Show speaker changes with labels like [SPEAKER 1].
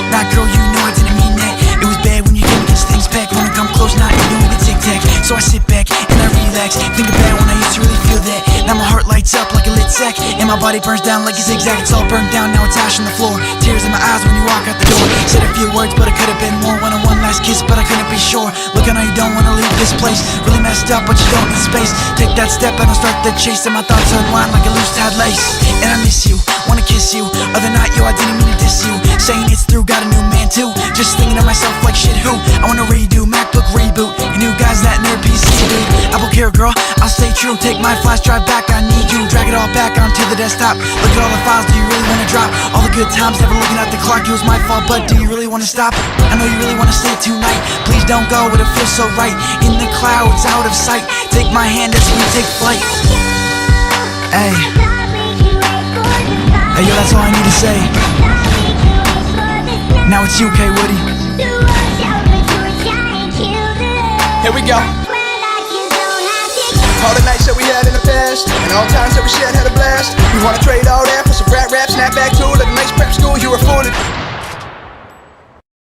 [SPEAKER 1] Nah, girl, you know I didn't mean that. It was bad when you came against things packed. Wanna come close, not even with a tic-tac. So I sit back and I relax. Think about when I used to really feel that. Now my heart lights up like a lit sack, and my body burns down like a zigzag. It's all burned down, now it's ash on the floor. Tears in my eyes when you walk out the door. Said a few words, but it could've been more. Wanted one last kiss, but I couldn't be sure. Look, I know you don't wanna leave this place. Really messed up, but you don't need space. Take that step and I'll start the chase, and my thoughts unwind like a loose tied lace. And I miss you, wanna kiss you. Other night, yo, I didn't mean to diss you. Saying it's through, got a new man too. Just thinking to myself like, shit, who? I wanna redo, MacBook reboot. You new guys, that nerd PC dude. Apple Care, girl, I'll stay true. Take my flash drive back, I need you. Drag it all back onto the desktop. Look at all the files, do you really wanna drop? All the good times, never looking at the clock. It was my fault, but do you really wanna stop? I know you really wanna stay tonight. Please don't go, it feels so right. In the clouds, out of sight. Take my hand as we take flight. Hey, hey, yo, that's all I need to say. Now it's you, K Woody.
[SPEAKER 2] Here we go. All the nights that we had in the past, and all times that we shared had a blast. You wanna trade all that for some rap, snap back to it, like a nice prep school, you were fooled.